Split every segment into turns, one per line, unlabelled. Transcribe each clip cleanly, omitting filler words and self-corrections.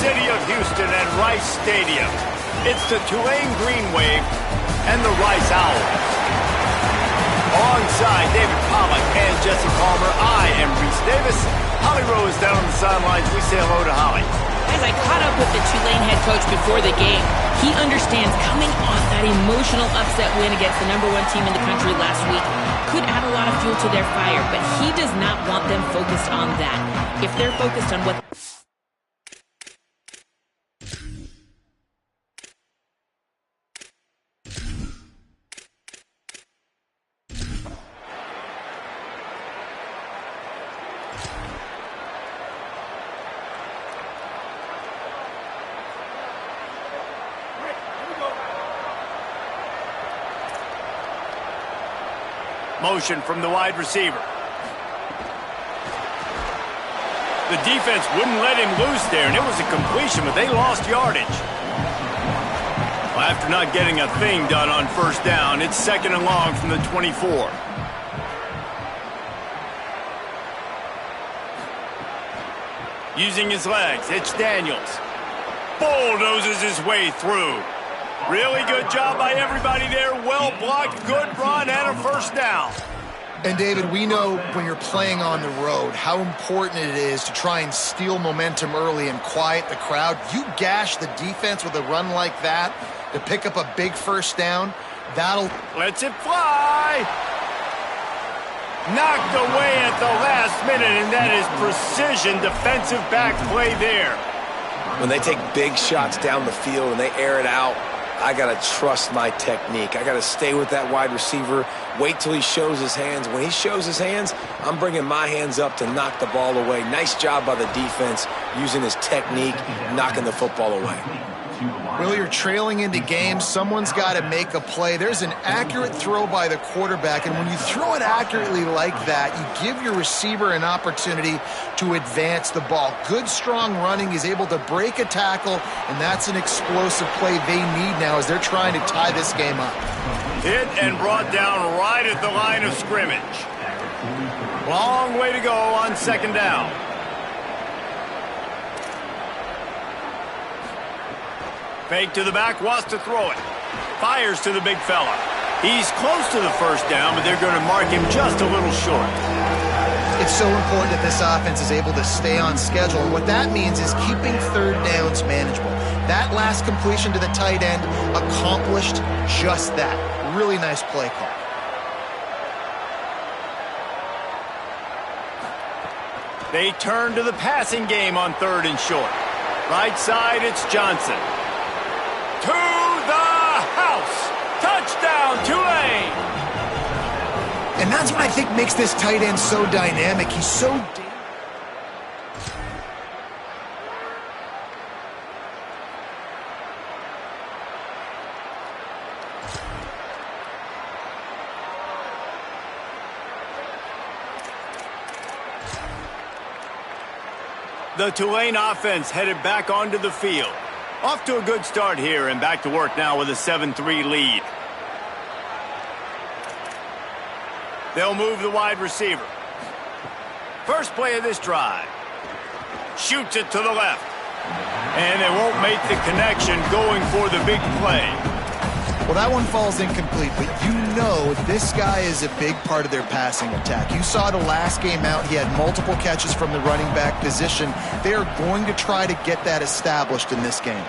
city of Houston and Rice Stadium. It's the Tulane Green Wave and the Rice Owls. Alongside David Pollack and Jesse Palmer, I am Reese Davis. Holly Rose down on the sidelines. We say hello to Holly.
As I caught up with the Tulane head coach before the game, he understands coming off that emotional upset win against the #1 team in the country last week could add a lot of fuel to their fire, but he does not want them focused on that. If they're focused on what...
Motion from the wide receiver. The defense wouldn't let him loose there, and it was a completion, but they lost yardage. Well, after not getting a thing done on first down, it's 2nd and long from the 24. Using his legs, it's Daniels. Bulldozes his way through. Really good job by everybody there. Well blocked, good run, and a first down.
And, David, we know when you're playing on the road how important it is to try and steal momentum early and quiet the crowd. You gash the defense with a run like that to pick up a big first down. That'll...
Lets it fly. Knocked away at the last minute, and that is precision defensive back play there.
When they take big shots down the field and they air it out, I got to trust my technique. I got to stay with that wide receiver, wait till he shows his hands. When he shows his hands, I'm bringing my hands up to knock the ball away. Nice job by the defense using his technique, knocking the football away.
Will, you're trailing into games. Someone's got to make a play. There's an accurate throw by the quarterback, and when you throw it accurately like that, you give your receiver an opportunity to advance the ball. Good, strong running. He's able to break a tackle, and that's an explosive play they need now as they're trying to tie this game up.
Hit and brought down right at the line of scrimmage. Long way to go on 2nd down. Fake to the back, wants to throw it. Fires to the big fella. He's close to the first down, but they're going to mark him just a little short.
It's so important that this offense is able to stay on schedule. And what that means is keeping 3rd downs manageable. That last completion to the tight end accomplished just that. Really nice play call.
They turn to the passing game on 3rd and short. Right side, it's Johnson. To the house. Touchdown, Tulane.
And that's what I think makes this tight end so dynamic. He's so...
The Tulane offense headed back onto the field. Off to a good start here and back to work now with a 7-3 lead. They'll move the wide receiver. First play of this drive. Shoots it to the left. And they won't make the connection going for the big play.
Well, that one falls incomplete, but you know this guy is a big part of their passing attack. You saw the last game out, he had multiple catches from the running back position. They are going to try to get that established in this game.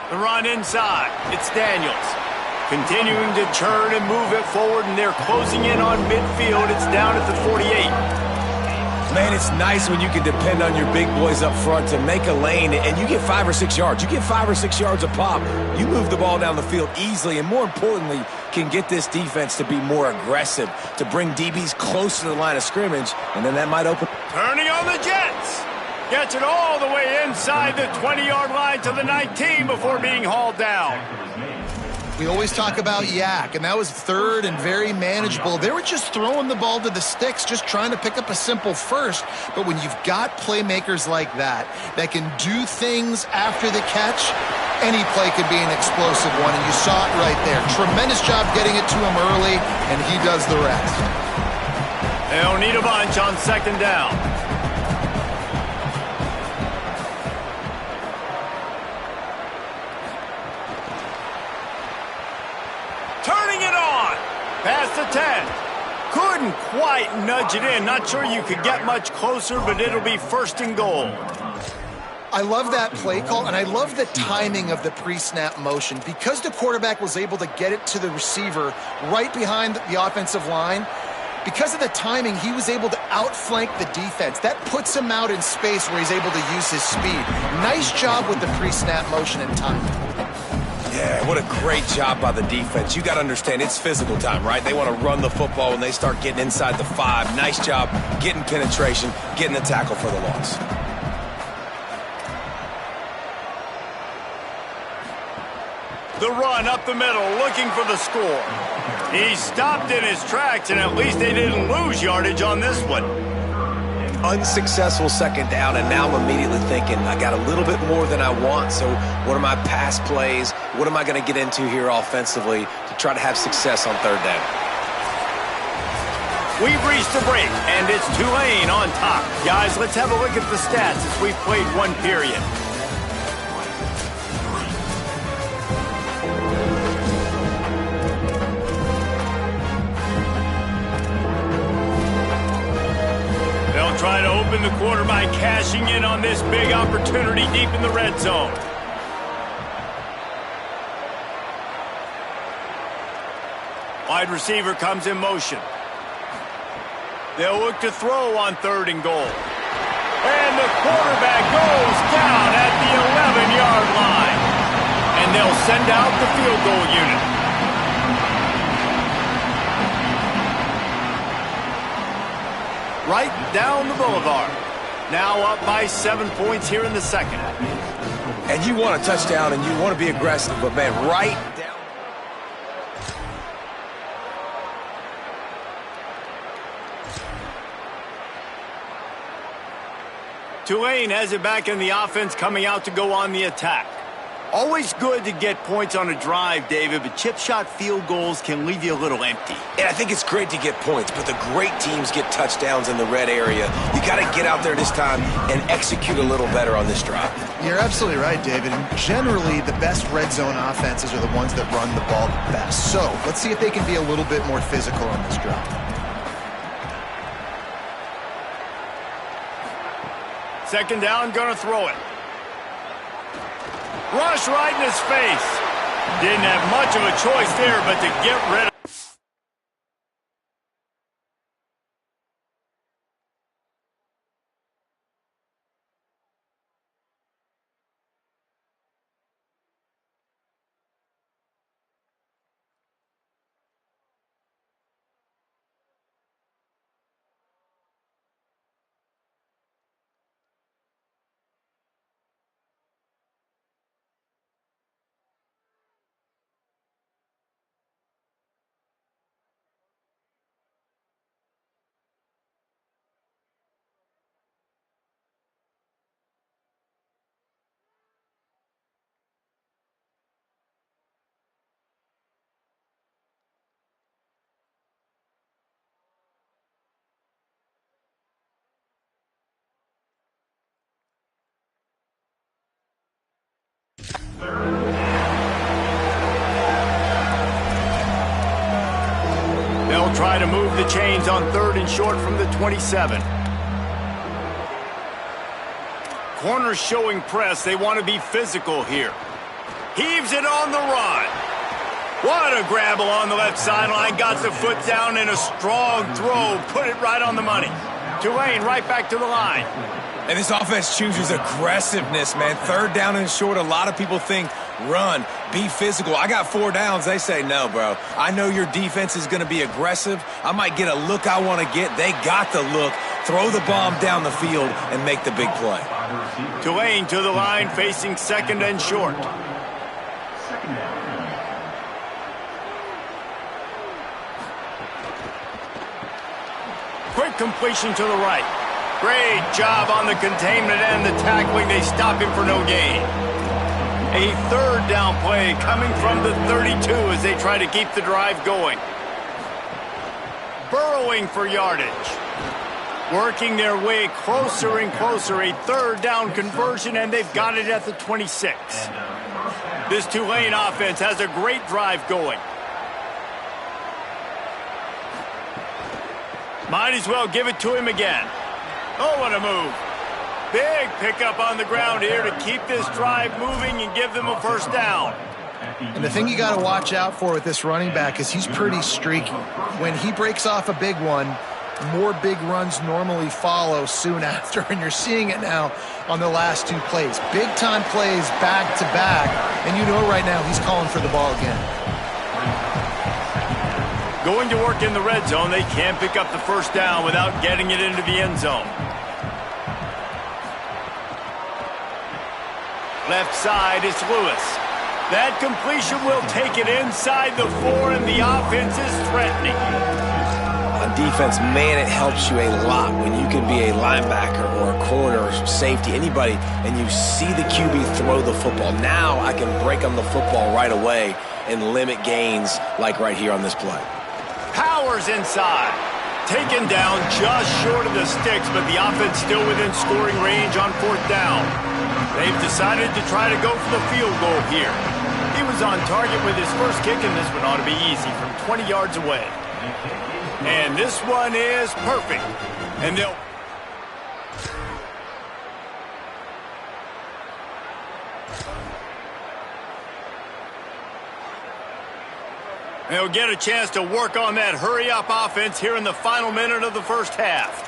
The run inside, it's Daniels. Continuing to churn and move it forward, and they're closing in on midfield. It's down at the 48.
Man, it's nice when you can depend on your big boys up front to make a lane, and you get 5 or 6 yards. You get 5 or 6 yards a pop. You move the ball down the field easily, and more importantly, can get this defense to be more aggressive, to bring DBs close to the line of scrimmage, and then that might open.
Turning on the Jets. Gets it all the way inside the 20-yard line to the 19 before being hauled down.
We always talk about Yak, and that was 3rd and very manageable. They were just throwing the ball to the sticks, just trying to pick up a simple first. But when you've got playmakers like that can do things after the catch, any play could be an explosive one, and you saw it right there. Tremendous job getting it to him early, and he does the rest.
They'll need a bunch on 2nd down. past the 10. Couldn't quite nudge it in. Not sure you could get much closer, but it'll be first and goal.
I love that play call, and I love the timing of the pre-snap motion. Because the quarterback was able to get it to the receiver right behind the offensive line, because of the timing, he was able to outflank the defense. That puts him out in space where he's able to use his speed. Nice job with the pre-snap motion and timing.
Yeah, what a great job by the defense. You got to understand, it's physical time, right? They want to run the football when they start getting inside the 5. Nice job getting penetration, getting the tackle for the loss.
The run up the middle, looking for the score. He stopped in his tracks, and at least they didn't lose yardage on this one.
Unsuccessful second down, and now I'm immediately thinking, I got a little bit more than I want, so what are my pass plays? What am I going to get into here offensively to try to have success on third down?
We've reached the break, and it's Tulane on top. Guys, let's have a look at the stats as we've played one period. They'll try to open the quarter by cashing in on this big opportunity deep in the red zone. Wide receiver comes in motion. They'll look to throw on third and goal. And the quarterback goes down at the 11-yard line. And they'll send out the field goal unit. Right down the boulevard. Now up by 7 points here in the second.
And you want a touchdown and you want to be aggressive, but man, right down.
Tulane has it back in the offense, coming out to go on the attack. Always good to get points on a drive, David, but chip shot field goals can leave you a little empty.
And I think it's great to get points, but the great teams get touchdowns in the red area. You got to get out there this time and execute a little better on this drive.
You're absolutely right, David. And generally, the best red zone offenses are the ones that run the ball the best. So let's see if they can be a little bit more physical on this drive.
Second down, gonna throw it. Rush right in his face. Didn't have much of a choice there, but to get rid of They'll try to move the chains on third and short from the 27. Corners showing press. They want to be physical here. Heaves it on the run. What a grab along the left sideline. Got the foot down in a strong throw. Put it right on the money. Tulane right back to the line.
And this offense chooses aggressiveness, man. Third down and short, a lot of people think run, be physical. I got 4 downs. They say, no, bro. I know your defense is going to be aggressive. I might get a look I want to get. They got the look. Throw the bomb down the field and make the big play.
Tulane to the line, facing second and short. Quick completion to the right. Great job on the containment and the tackling. They stop him for no gain. A third down play coming from the 32 as they try to keep the drive going. Burrowing for yardage. Working their way closer and closer. A third down conversion, and they've got it at the 26. This Tulane offense has a great drive going. Might as well give it to him again. Oh, what a move. Big pickup on the ground here to keep this drive moving and give them a first down.
And the thing you got to watch out for with this running back is he's pretty streaky. When he breaks off a big one, more big runs normally follow soon after, and you're seeing it now on the last two plays. Big-time plays back-to-back, and you know right now he's calling for the ball again.
Going to work in the red zone, they can't pick up the first down without getting it into the end zone. Left side, it's Lewis. That completion will take it inside the 4, and the offense is threatening.
On defense, man, it helps you a lot when you can be a linebacker or a corner or safety, anybody, and you see the QB throw the football. Now I can break on the football right away and limit gains like right here on this play.
Powers inside. Taken down just short of the sticks, but the offense still within scoring range on 4th down. They've decided to try to go for the field goal here. He was on target with his first kick, and this one ought to be easy from 20 yards away. And this one is perfect. And they'll get a chance to work on that hurry-up offense here in the final minute of the first half.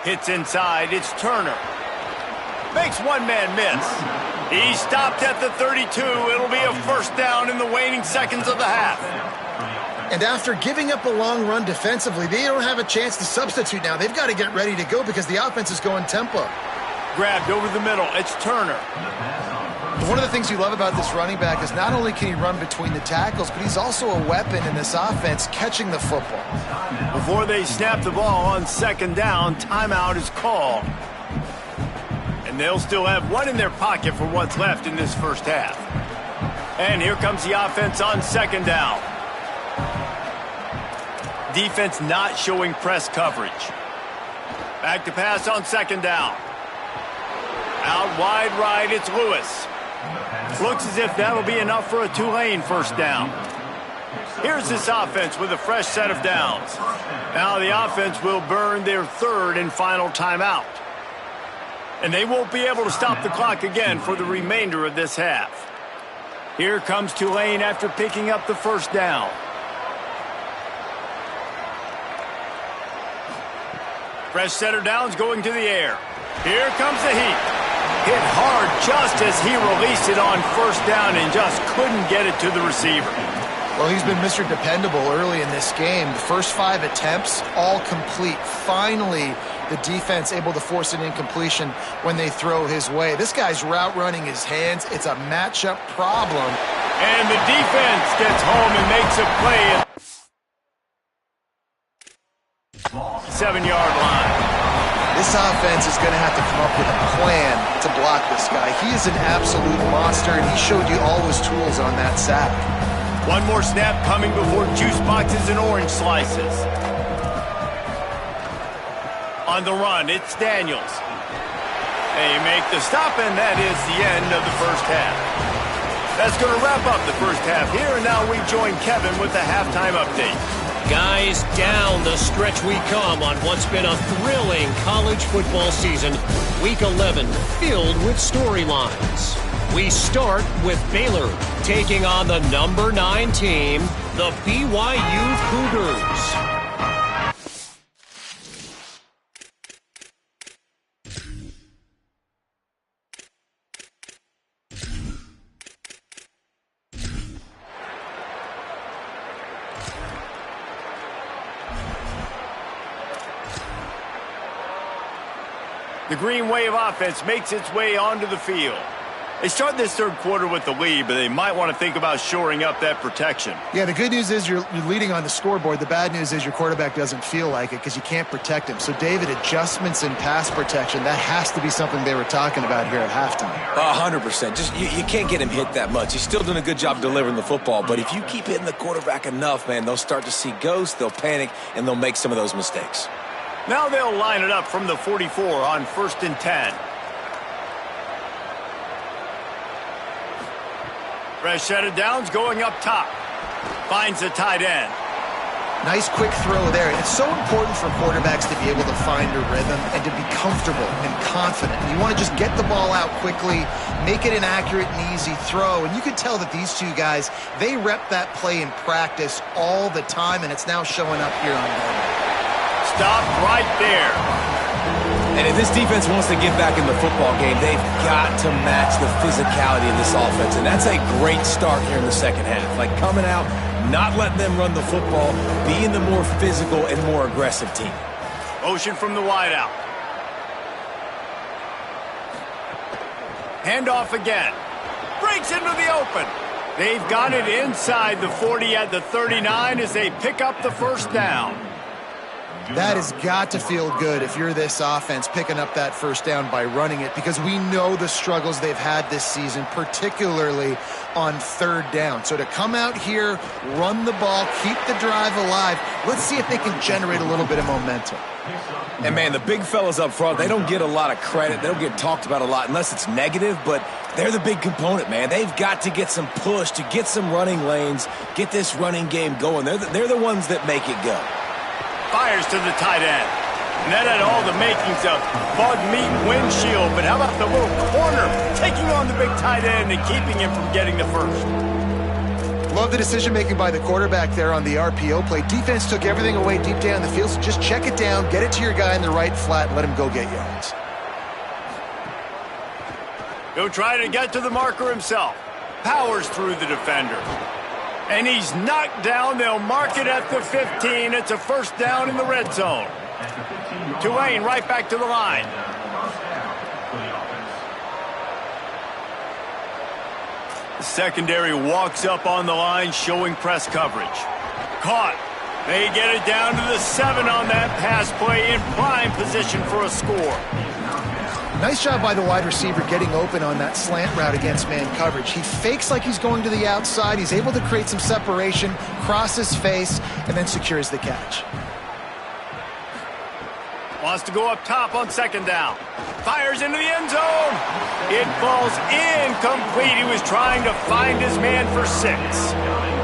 Hits inside, it's Turner. Makes one man miss. He stopped at the 32. It'll be a first down in the waning seconds of the half.
And after giving up a long run defensively, they don't have a chance to substitute now. They've got to get ready to go because the offense is going tempo.
Grabbed over the middle, it's Turner.
One of the things you love about this running back is not only can he run between the tackles, but he's also a weapon in this offense catching the football.
Before they snap the ball on 2nd down, timeout is called. And they'll still have one in their pocket for what's left in this first half. And here comes the offense on 2nd down. Defense not showing press coverage. Back to pass on 2nd down. Out wide right, it's Lewis. Looks as if that'll be enough for a Tulane first down. Here's this offense with a fresh set of downs. Now the offense will burn their 3rd and final timeout. And they won't be able to stop the clock again for the remainder of this half. Here comes Tulane after picking up the first down. Fresh set of downs going to the air. Here comes the heat. Hit hard just as he released it on 1st down and just couldn't get it to the receiver.
Well, he's been Mr. Dependable early in this game. The first 5 attempts, all complete. Finally, the defense able to force an incompletion when they throw his way. This guy's route running his hands. It's a matchup problem.
And the defense gets home and makes a play at 7-yard line.
This offense is going to have to come up with a plan to block this guy. He is an absolute monster, and he showed you all his tools on that sack.
One more snap coming before juice boxes and orange slices. On the run, it's Daniels. They make the stop, and that is the end of the first half. That's going to wrap up the first half here, and now we join Kevin with the halftime update.
Guys, down the stretch we come on what's been a thrilling college football season. Week 11 filled with storylines. We start with Baylor taking on the number 9 team, the BYU Cougars.
The Green Wave offense makes its way onto the field. They start this 3rd quarter with the lead, but they might want to think about shoring up that protection.
Yeah, the good news is you're leading on the scoreboard. The bad news is your quarterback doesn't feel like it because you can't protect him. So, David, adjustments in pass protection, that has to be something they were talking about here at halftime.
100%. Just you can't get him hit that much. He's still doing a good job delivering the football, but if you keep hitting the quarterback enough, man, they'll start to see ghosts, they'll panic, and they'll make some of those mistakes.
Now they'll line it up from the 44 on 1st and 10. Fresh set of downs going up top. Finds the tight end.
Nice quick throw there. It's so important for quarterbacks to be able to find a rhythm and to be comfortable and confident. You want to just get the ball out quickly, make it an accurate and easy throw. And you can tell that these two guys, they rep that play in practice all the time, and it's now showing up here on Monday.
Stop right there.
And if this defense wants to get back in the football game, they've got to match the physicality of this offense. And that's a great start here in the second half. Like coming out, not letting them run the football, being the more physical and more aggressive team.
Motion from the wideout. Handoff again. Breaks into the open. They've got it inside the 40 at the 39 as they pick up the first down.
That has got to feel good if you're this offense picking up that first down by running it, because we know the struggles they've had this season, particularly on third down. So to come out here, run the ball, keep the drive alive, let's see if they can generate a little bit of momentum.
And, man, the big fellas up front, they don't get a lot of credit. They don't get talked about a lot unless it's negative, but they're the big component, man. They've got to get some push, to get some running lanes, get this running game going. They're the ones that make it go.
Fires to the tight end. And that had all the makings of bug meat windshield, but how about the little corner taking on the big tight end and keeping him from getting the first?
Love the decision-making by the quarterback there on the RPO play. Defense took everything away deep down the field, so just check it down, get it to your guy in the right flat, and let him go get yards.
He'll try to get to the marker himself. Powers through the defender. And he's knocked down. They'll mark it at the 15. It's a first down in the red zone. Tulane right back to the line. The secondary walks up on the line, showing press coverage. Caught. They get it down to the 7 on that pass play, in prime position for a score.
Nice job by the wide receiver getting open on that slant route against man coverage. He fakes like he's going to the outside. He's able to create some separation, cross his face, and then secures the catch.
Wants to go up top on second down. Fires into the end zone. It falls incomplete. He was trying to find his man for 6.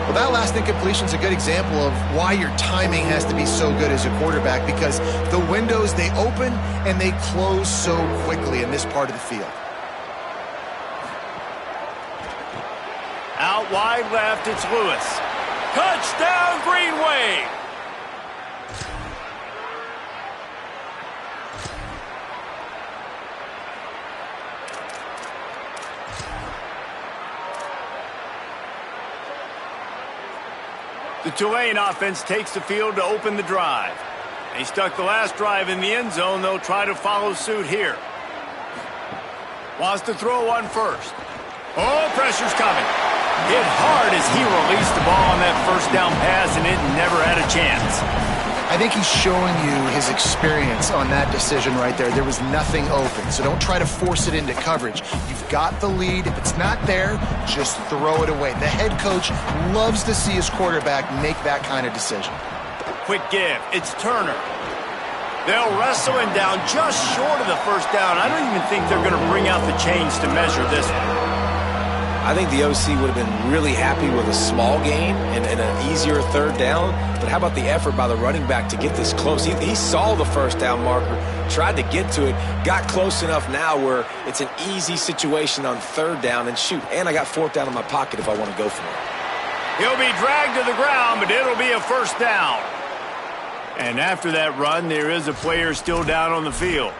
Well, that last incompletion is a good example of why your timing has to be so good as a quarterback, because the windows, they open and they close so quickly in this part of the field.
Out wide left, it's Lewis. Touchdown, Green Wave. The Tulane offense takes the field to open the drive. They stuck the last drive in the end zone. They'll try to follow suit here. Wants to throw one first. Oh, pressure's coming. Hit hard as he released the ball on that first down pass, and it never had a chance.
I think he's showing you his experience on that decision right there. There was nothing open, so don't try to force it into coverage. You've got the lead. If it's not there, just throw it away. The head coach loves to see his quarterback make that kind of decision.
Quick give. It's Turner. They'll wrestle him down just short of the first down. I don't even think they're going to bring out the chains to measure this one.
I think the OC would have been really happy with a small gain and an easier third down. But how about the effort by the running back to get this close? He saw the first down marker, tried to get to it, got close enough now where it's an easy situation on third down. And shoot, and I got fourth down in my pocket if I want to go for it.
He'll be dragged to the ground, but it'll be a first down. And after that run, there is a player still down on the field.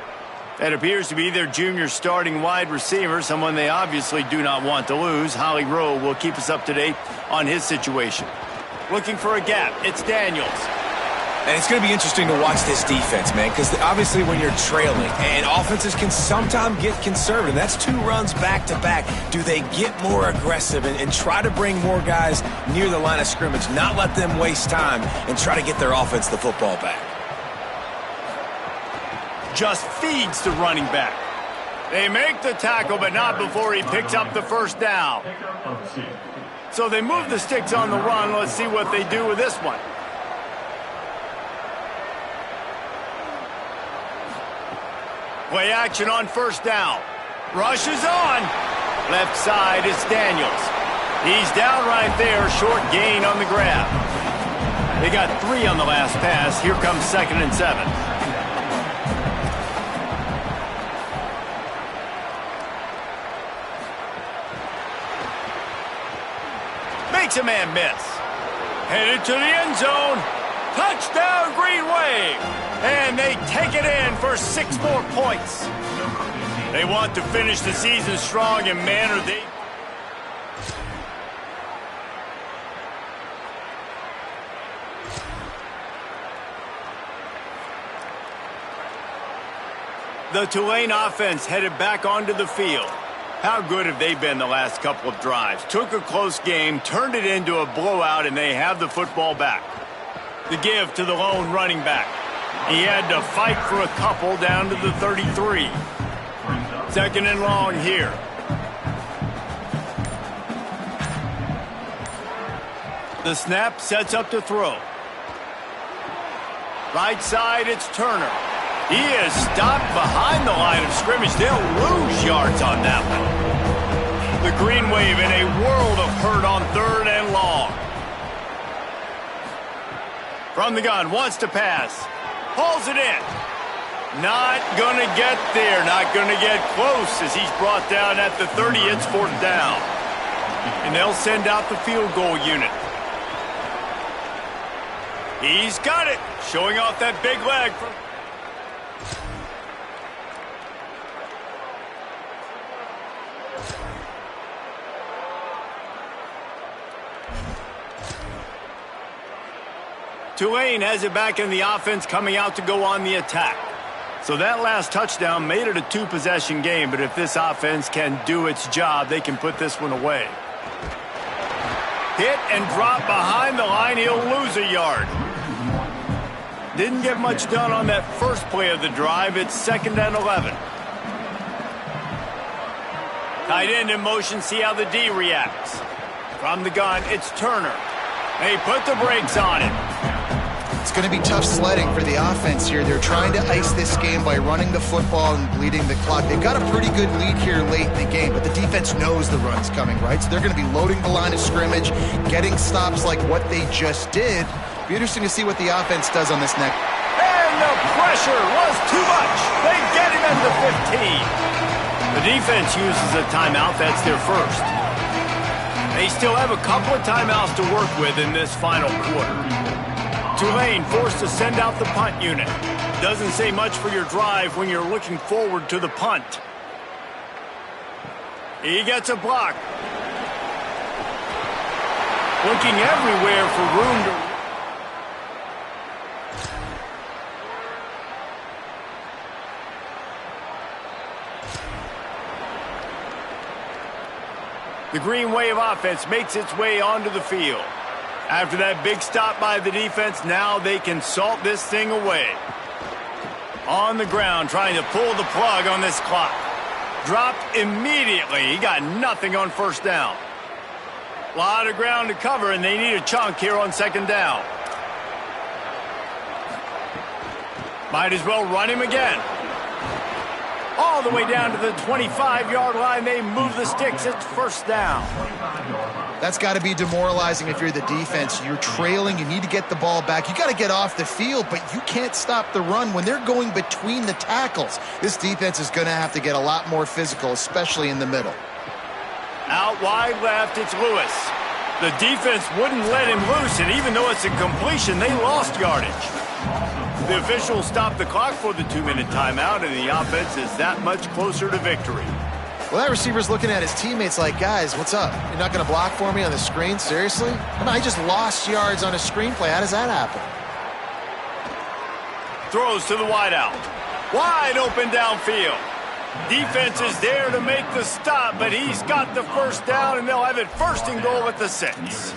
That appears to be their junior starting wide receiver, someone they obviously do not want to lose. Holly Rowe will keep us up to date on his situation. Looking for a gap, it's Daniels.
And it's going to be interesting to watch this defense, man, because obviously when you're trailing, and offenses can sometimes get conservative. That's 2 runs back-to-back. Do they get more aggressive and try to bring more guys near the line of scrimmage, not let them waste time, and try to get their offense the football back?
Just feeds the running back. They make the tackle, but not before he picks up the first down. So they move the sticks on the run. Let's see what they do with this one. Play action on first down. Rush is on. Left side, it's Daniels. He's down right there. Short gain on the grab. They got 3 on the last pass. Here comes 2nd and 7. Makes a man miss. Headed to the end zone. Touchdown, Green Wave. And they take it in for 6 more points. They want to finish the season strong, and man, are they... The Tulane offense headed back onto the field. How good have they been the last couple of drives? Took a close game, turned it into a blowout, and they have the football back. The give to the lone running back. He had to fight for a couple down to the 33. 2nd and long here. The snap sets up to throw. Right side, it's Turner. He is stopped behind the line of scrimmage. They'll lose yards on that one. The Green Wave in a world of hurt on 3rd and long. From the gun, wants to pass. Pulls it in. Not going to get there. Not going to get close as he's brought down at the 30. It's 4th down. And they'll send out the field goal unit. He's got it. Showing off that big leg. Tulane has it back in the offense, coming out to go on the attack. So that last touchdown made it a 2-possession game, but if this offense can do its job, they can put this one away. Hit and drop behind the line, he'll lose a yard. Didn't get much done on that first play of the drive. It's 2nd and 11. Tight end in motion, see how the D reacts. From the gun, it's Turner. They put the brakes on it.
It's going to be tough sledding for the offense here. They're trying to ice this game by running the football and bleeding the clock. They've got a pretty good lead here late in the game, but the defense knows the run's coming, right? So they're going to be loading the line of scrimmage, getting stops like what they just did. Be interesting to see what the offense does on this next.
And the pressure was too much. They get him at the 15. The defense uses a timeout. That's their first. They still have a couple of timeouts to work with in this final quarter. Tulane forced to send out the punt unit. Doesn't say much for your drive when you're looking forward to the punt. He gets a block. Looking everywhere for room to... The Green Wave offense makes its way onto the field. After that big stop by the defense, now they can salt this thing away. On the ground, trying to pull the plug on this clock. Dropped immediately. He got nothing on 1st down. A lot of ground to cover, and they need a chunk here on 2nd down. Might as well run him again. All the way down to the 25-yard line. They move the sticks. It's 1st down.
That's got to be demoralizing if you're the defense. You're trailing. You need to get the ball back. You got to get off the field, but you can't stop the run when they're going between the tackles. This defense is going to have to get a lot more physical, especially in the middle.
Out wide left, it's Lewis. The defense wouldn't let him loose, and even though it's a completion, they lost yardage. The officials stopped the clock for the 2-minute timeout, and the offense is that much closer to victory.
Well, that receiver's looking at his teammates like, guys, what's up? You're not going to block for me on the screen? Seriously? Come on, I just lost yards on a screenplay. How does that happen?
Throws to the wideout. Wide open downfield. Defense is there to make the stop, but he's got the 1st down, and they'll have it 1st and goal at the 6.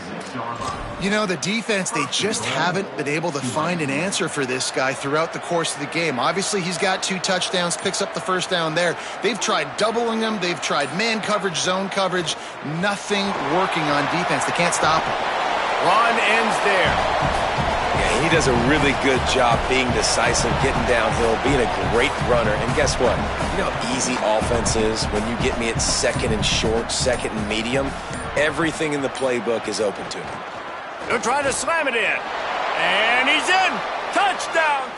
You know, the defense, they just haven't been able to find an answer for this guy throughout the course of the game. Obviously, he's got 2 touchdowns, picks up the 1st down there. They've tried doubling him. They've tried man coverage, zone coverage. Nothing working on defense. They can't stop him.
Run ends there.
Yeah, he does a really good job being decisive, getting downhill, being a great runner. And guess what? You know how easy offense is when you get me at 2nd and short, 2nd and medium? Everything in the playbook is open to me.
They'll try to slam it in. And he's in. Touchdown.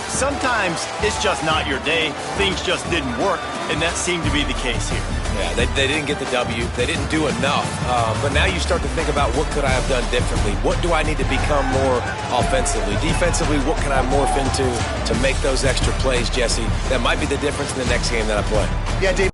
Sometimes it's just not your day. Things just didn't work, and that seemed to be the case here.
Yeah, they didn't get the W. They didn't do enough. But now you start to think about what could I have done differently? What do I need to become more offensively? Defensively, what can I morph into to make those extra plays, Jesse? That might be the difference in the next game that I play.
Yeah, Dave,